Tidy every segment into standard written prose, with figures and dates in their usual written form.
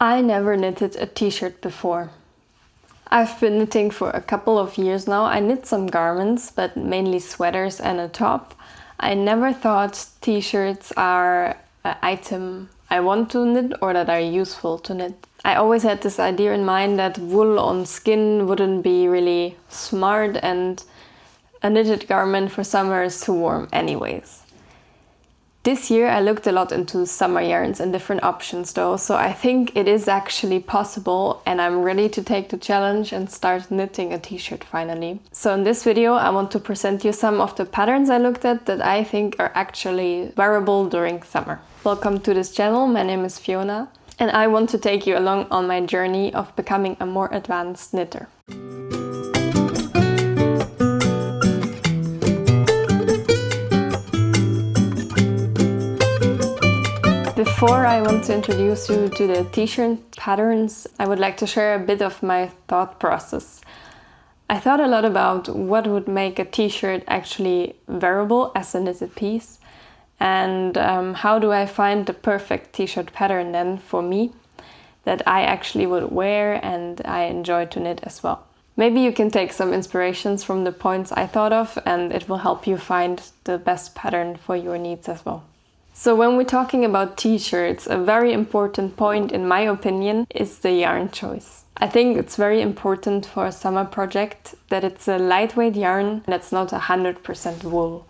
I never knitted a t-shirt before. I've been knitting for a couple of years now. I knit some garments, but mainly sweaters and a top. I never thought t-shirts are an item I want to knit or that are useful to knit. I always had this idea in mind that wool on skin wouldn't be really smart, and a knitted garment for summer is too warm anyways. This year I looked a lot into summer yarns and different options though, so I think it is actually possible, and I'm ready to take the challenge and start knitting a t-shirt finally. So in this video I want to present you some of the patterns I looked at that I think are actually wearable during summer. Welcome to this channel, my name is Fiona, and I want to take you along on my journey of becoming a more advanced knitter. Before I want to introduce you to the t-shirt patterns, I would like to share a bit of my thought process. I thought a lot about what would make a t-shirt actually wearable as a knitted piece, and how do I find the perfect t-shirt pattern then for me that I actually would wear and I enjoy to knit as well. Maybe you can take some inspirations from the points I thought of, and it will help you find the best pattern for your needs as well. So when we're talking about t-shirts, a very important point in my opinion is the yarn choice. I think it's very important for a summer project that it's a lightweight yarn that's not 100% wool.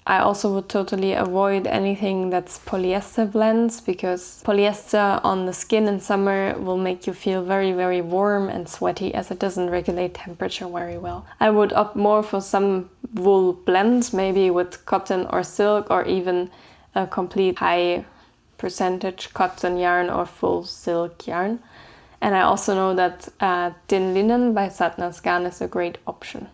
I also would totally avoid anything that's polyester blends, because polyester on the skin in summer will make you feel very warm and sweaty, as it doesn't regulate temperature very well. I would opt more for some wool blends, maybe with cotton or silk, or even a complete high percentage cotton yarn or full silk yarn. And I also know that thin linen by Sadhna's Garn is a great option.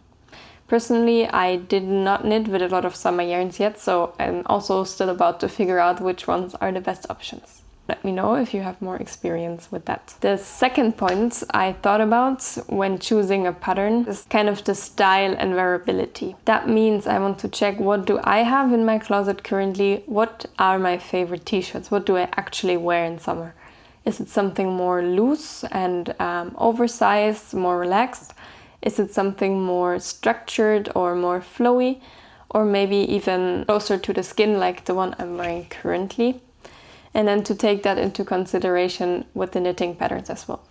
Personally, I did not knit with a lot of summer yarns yet, so I'm also still about to figure out which ones are the best options. Let me know if you have more experience with that. The second point I thought about when choosing a pattern is kind of the style and wearability. That means I want to check, what do I have in my closet currently? What are my favorite t-shirts? What do I actually wear in summer? Is it something more loose and oversized, more relaxed? Is it something more structured or more flowy? Or maybe even closer to the skin, like the one I'm wearing currently? And then to take that into consideration with the knitting patterns as well.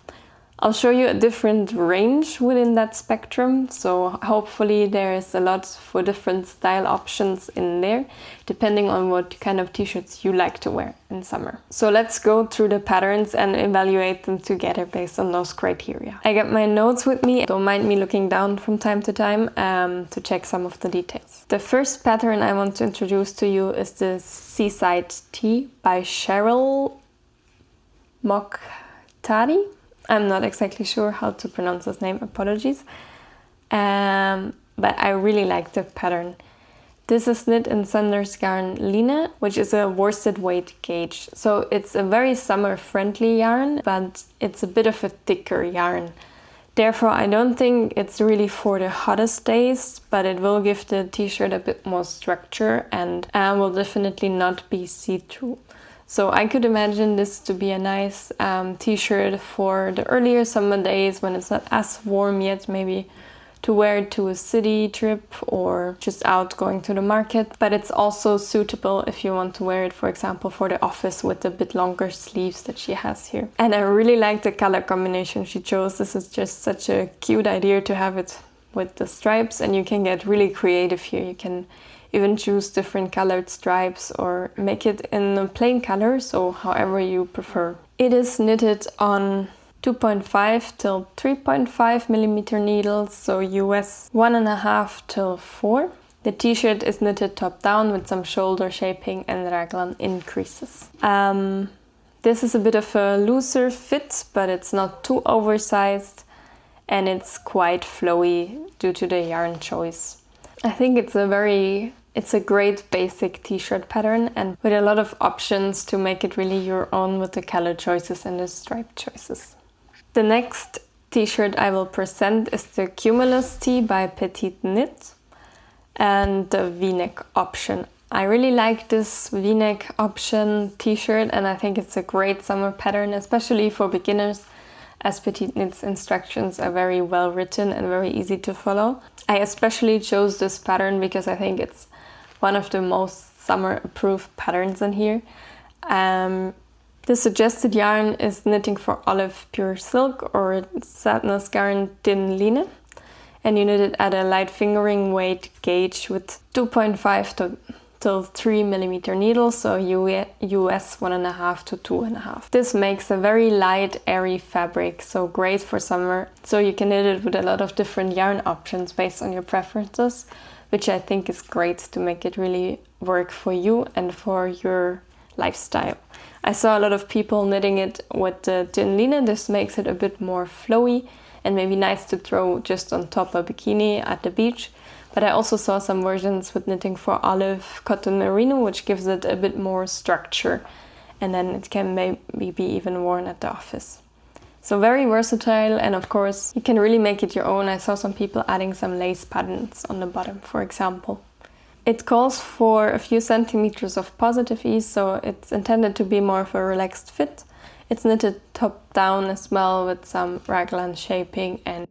I'll show you a different range within that spectrum, so hopefully there is a lot for different style options in there, depending on what kind of t-shirts you like to wear in summer. So let's go through the patterns and evaluate them together based on those criteria. I got my notes with me, don't mind me looking down from time to time to check some of the details. The first pattern I want to introduce to you is the Seaside Tee by Cheryl Mokhtari. I'm not exactly sure how to pronounce his name, apologies. But I really like the pattern. This is knit in Sadhna's Garn Line, which is a worsted weight gauge. So it's a very summer friendly yarn, but it's a bit of a thicker yarn. Therefore, I don't think it's really for the hottest days, but it will give the t-shirt a bit more structure and will definitely not be see-through. So I could imagine this to be a nice t-shirt for the earlier summer days when it's not as warm yet, maybe to wear it to a city trip or just out going to the market. But it's also suitable if you want to wear it, for example, for the office with a bit longer sleeves that she has here. And I really like the color combination she chose. This is just such a cute idea to have it with the stripes, and you can get really creative here. You can even choose different colored stripes or make it in a plain color, so however you prefer. It is knitted on 2.5 till 3.5 millimeter needles, so US 1.5 till 4. The t-shirt is knitted top down with some shoulder shaping and raglan increases. This is a bit of a looser fit, but it's not too oversized, and it's quite flowy due to the yarn choice. I think it's a great basic t-shirt pattern, and with a lot of options to make it really your own with the color choices and the stripe choices. The next t-shirt I will present is the Cumulus Tee by Petite Knit, and the V-neck option I really like this V-neck option t-shirt, and I think it's a great summer pattern, especially for beginners, as petite knits instructions are very well written and very easy to follow. I especially chose this pattern because I think it's one of the most summer approved patterns in here. The suggested yarn is Knitting for Olive Pure Silk or Sadness Garn Thin Line, and you knit it at a light fingering weight gauge with 2.5 till 3 millimeter needles, so US 1.5 to 2.5. This makes a very light, airy fabric, so great for summer. So you can knit it with a lot of different yarn options based on your preferences, which I think is great to make it really work for you and for your lifestyle. I saw a lot of people knitting it with the thin line. This makes it a bit more flowy and maybe nice to throw just on top a bikini at the beach. But I also saw some versions with Knitting for Olive Cotton Merino, which gives it a bit more structure, and then it can maybe be even worn at the office. So very versatile, and of course you can really make it your own. I saw some people adding some lace patterns on the bottom, for example. It calls for a few centimeters of positive ease, so it's intended to be more of a relaxed fit. It's knitted top down as well with some raglan shaping, and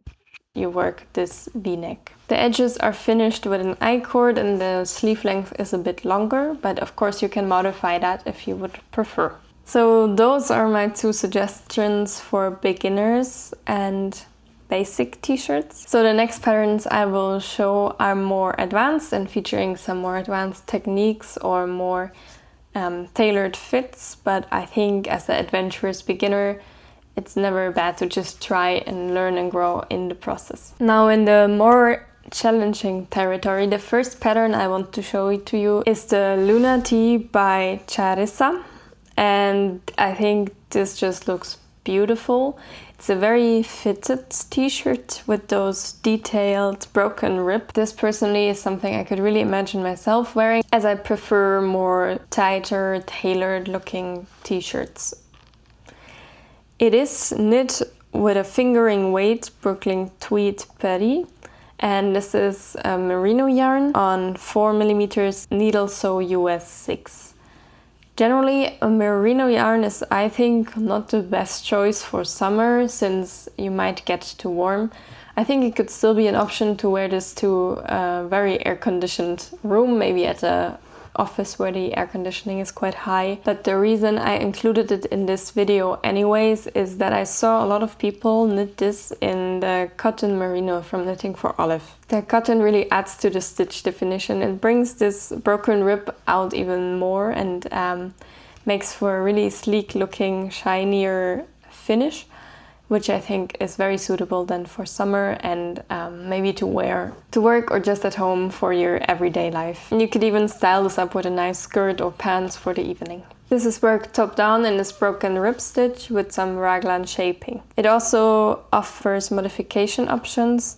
you work this V-neck. The edges are finished with an I-cord and the sleeve length is a bit longer, but of course you can modify that if you would prefer. So those are my two suggestions for beginners and basic t-shirts. So the next patterns I will show are more advanced and featuring some more advanced techniques or more tailored fits, but I think as an adventurous beginner it's never bad to just try and learn and grow in the process. Now in the more challenging territory, the first pattern I want to show it to you is the Juno Tee by Charissa, and I think this just looks beautiful. It's a very fitted t-shirt with those detailed broken rib. This personally is something I could really imagine myself wearing, as I prefer more tighter, tailored looking t-shirts. It is knit with a fingering weight Brooklyn tweed putty, and this is a merino yarn on 4 millimeters needle, so US 6. Generally, a merino yarn is, I think, not the best choice for summer since you might get too warm. I think it could still be an option to wear this to a very air-conditioned room, maybe at a office where the air conditioning is quite high. But the reason I included it in this video anyways is that I saw a lot of people knit this in the cotton merino from Knitting for Olive. The cotton really adds to the stitch definition and brings this broken rib out even more, and makes for a really sleek looking, shinier finish, which I think is very suitable then for summer and maybe to wear to work or just at home for your everyday life. And you could even style this up with a nice skirt or pants for the evening. This is worked top down in this broken rib stitch with some raglan shaping. It also offers modification options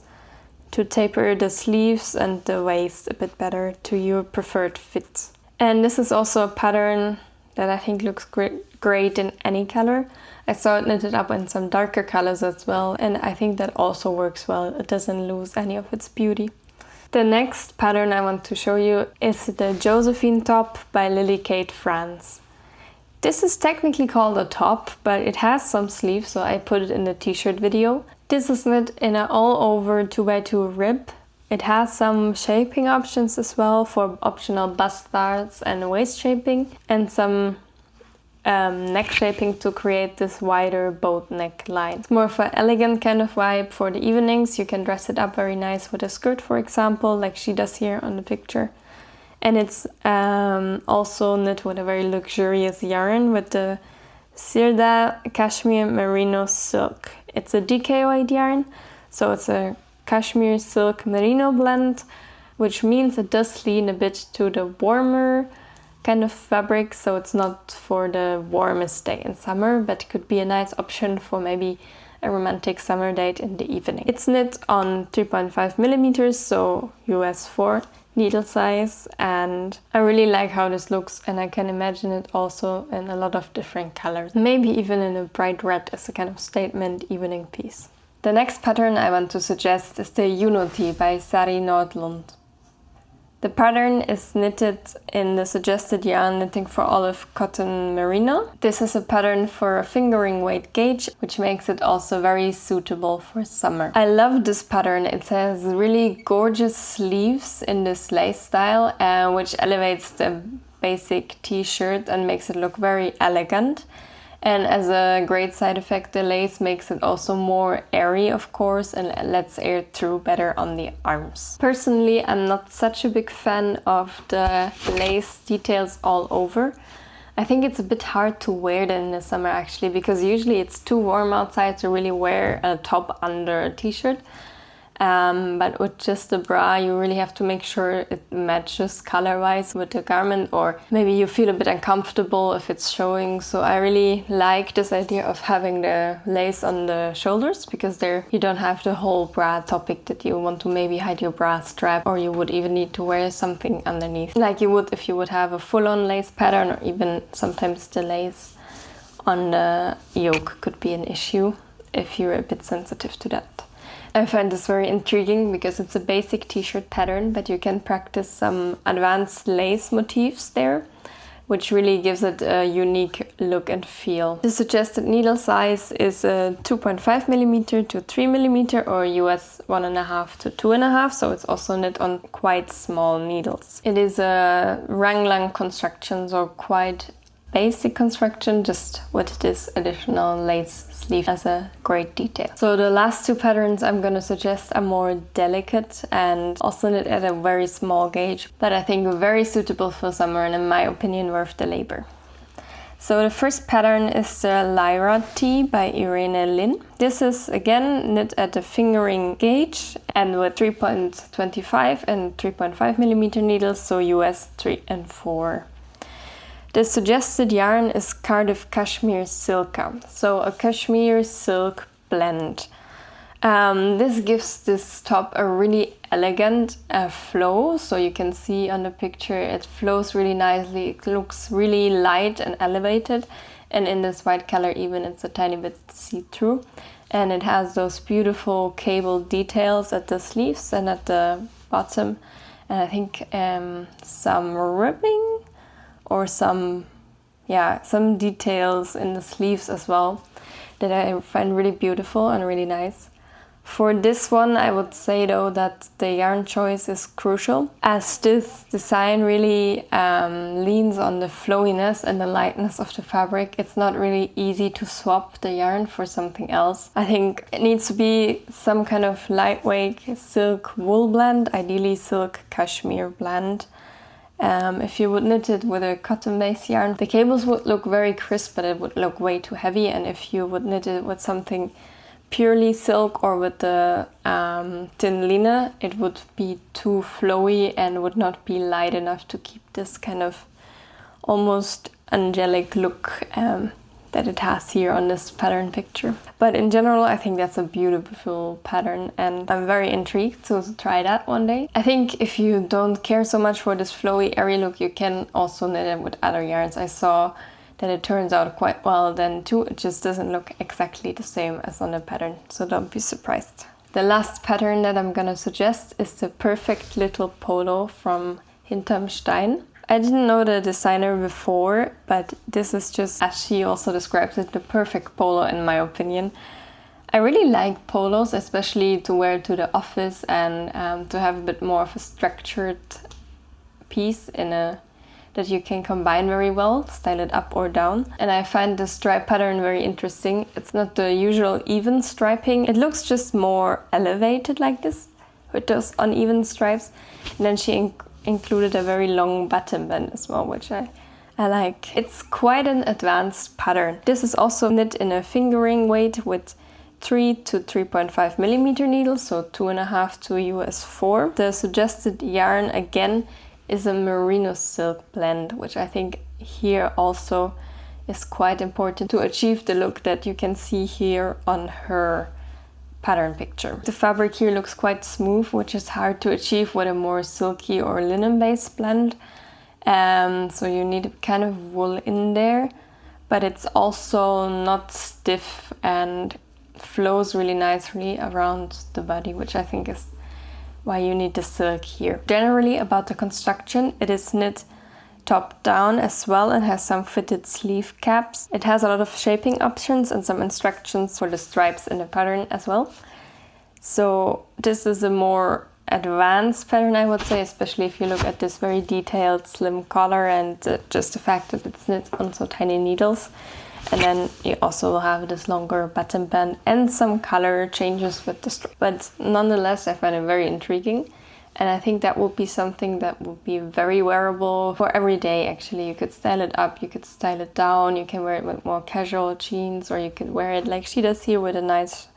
to taper the sleeves and the waist a bit better to your preferred fit. And this is also a pattern that I think looks great in any color. I saw it knitted up in some darker colors as well, and I think that also works well. It doesn't lose any of its beauty. The next pattern I want to show you is the Josephine top by Lily Kate France. This is technically called a top, but it has some sleeves, so I put it in the t-shirt video. This is knit in an all-over 2x2 rib. It has some shaping options as well for optional bust stars and waist shaping, and some neck shaping to create this wider boat neck line. It's more of an elegant kind of vibe for the evenings. You can dress it up very nice with a skirt, for example, like she does here on the picture. And it's also knit with a very luxurious yarn with the Sirda Cashmere Merino Silk. It's a DKOID yarn, so it's a cashmere silk merino blend, which means it does lean a bit to the warmer kind of fabric, so it's not for the warmest day in summer, but it could be a nice option for maybe a romantic summer date in the evening. It's knit on 3.5 millimeters, so US 4 needle size, and I really like how this looks, and I can imagine it also in a lot of different colors, maybe even in a bright red as a kind of statement evening piece. The next pattern I want to suggest is the Juno Tee by Sari Nordlund. The pattern is knitted in the suggested yarn knitting for olive cotton merino. This is a pattern for a fingering weight gauge, which makes it also very suitable for summer. I love this pattern. It has really gorgeous sleeves in this lace style, which elevates the basic t-shirt and makes it look very elegant. And as a great side effect, the lace makes it also more airy, of course, and lets air through better on the arms. Personally, I'm not such a big fan of the lace details all over. I think it's a bit hard to wear them in the summer actually, because usually it's too warm outside to really wear a top under a t-shirt. But with just the bra, you really have to make sure it matches color-wise with the garment, or maybe you feel a bit uncomfortable if it's showing. So I really like this idea of having the lace on the shoulders, because there you don't have the whole bra topic that you want to maybe hide your bra strap, or you would even need to wear something underneath, like you would if you would have a full-on lace pattern, or even sometimes the lace on the yoke could be an issue if you're a bit sensitive to that. I find this very intriguing because it's a basic t-shirt pattern, but you can practice some advanced lace motifs there, which really gives it a unique look and feel. The suggested needle size is 2.5mm to 3mm, or US 1.5 to 2.5, so it's also knit on quite small needles. It is a raglan construction, so quite basic construction, just with this additional lace sleeve as a great detail. So the last two patterns I'm going to suggest are more delicate and also knit at a very small gauge, but I think very suitable for summer and in my opinion worth the labor. So the first pattern is the Lyra Tee by Irene Lin. This is again knit at the fingering gauge and with 3.25 and 3.5mm needles, so US 3 and 4. The suggested yarn is Cardiff Cashmere Silka, so a cashmere silk blend. This gives this top a really elegant flow, so you can see on the picture it flows really nicely. It looks really light and elevated, and in this white color even it's a tiny bit see-through. And it has those beautiful cable details at the sleeves and at the bottom, and I think some ribbing or some details in the sleeves as well that I find really beautiful and really nice. For this one, I would say though that the yarn choice is crucial, as this design really leans on the flowiness and the lightness of the fabric. It's not really easy to swap the yarn for something else. I think it needs to be some kind of lightweight silk wool blend, ideally silk cashmere blend. If you would knit it with a cotton-based yarn, the cables would look very crisp, but it would look way too heavy. And if you would knit it with something purely silk or with the thin linen, it would be too flowy and would not be light enough to keep this kind of almost angelic look that it has here on this pattern picture. But in general, I think that's a beautiful pattern and I'm very intrigued to try that one day. I think if you don't care so much for this flowy, airy look, you can also knit it with other yarns. I saw that it turns out quite well then too. It just doesn't look exactly the same as on the pattern, so don't be surprised. The last pattern that I'm gonna suggest is the Perfect Little Polo from Hinterm Stein. I didn't know the designer before, but this is just, as she also describes it, the perfect polo in my opinion. I really like polos, especially to wear to the office and to have a bit more of a structured piece that you can combine very well, style it up or down. And I find the stripe pattern very interesting. It's not the usual even striping. It looks just more elevated like this, with those uneven stripes. And then she included a very long button band as well, which I like. It's quite an advanced pattern. This is also knit in a fingering weight with 3 to 3.5mm needles, so 2.5 to US 4. The suggested yarn again is a merino silk blend, which I think here also is quite important to achieve the look that you can see here on her pattern picture. The fabric here looks quite smooth, which is hard to achieve with a more silky or linen-based blend. So you need kind of wool in there, but it's also not stiff and flows really nicely around the body, which I think is why you need the silk here. Generally about the construction, it is knit top down as well and has some fitted sleeve caps. It has a lot of shaping options and some instructions for the stripes in the pattern as well. So this is a more advanced pattern, I would say, especially if you look at this very detailed slim collar and just the fact that it's knit on so tiny needles. And then you also will have this longer button band and some color changes with the strip. But nonetheless, I find it very intriguing. And I think that would be something that would be very wearable for every day, actually. You could style it up, you could style it down, you can wear it with more casual jeans, or you could wear it like she does here with a nice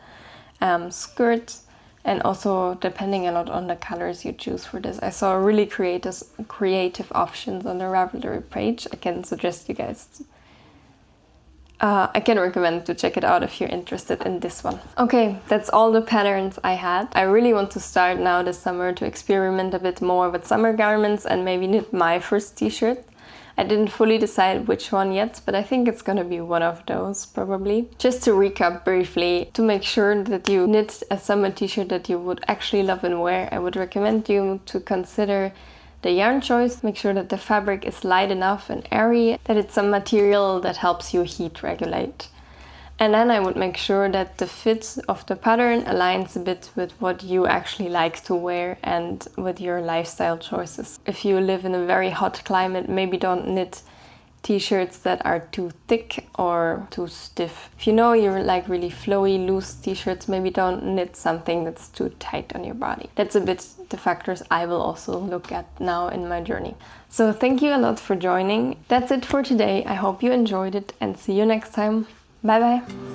skirt. And also depending a lot on the colors you choose for this. I saw really creative options on the Ravelry page. I can suggest you guys I can recommend to check it out if you're interested in this one. Okay, that's all the patterns I had. I really want to start now this summer to experiment a bit more with summer garments and maybe knit my first t-shirt. I didn't fully decide which one yet, but I think it's gonna be one of those probably. Just to recap briefly, to make sure that you knit a summer t-shirt that you would actually love and wear, I would recommend you to consider the yarn choice. Make sure that the fabric is light enough and airy, that it's some material that helps you heat regulate. And then I would make sure that the fit of the pattern aligns a bit with what you actually like to wear and with your lifestyle choices. If you live in a very hot climate, maybe don't knit t-shirts that are too thick or too stiff. If you know you like really flowy, loose t-shirts, maybe don't knit something that's too tight on your body. That's a bit the factors I will also look at now in my journey. So thank you a lot for joining. That's it for today. I hope you enjoyed it and see you next time. Bye bye!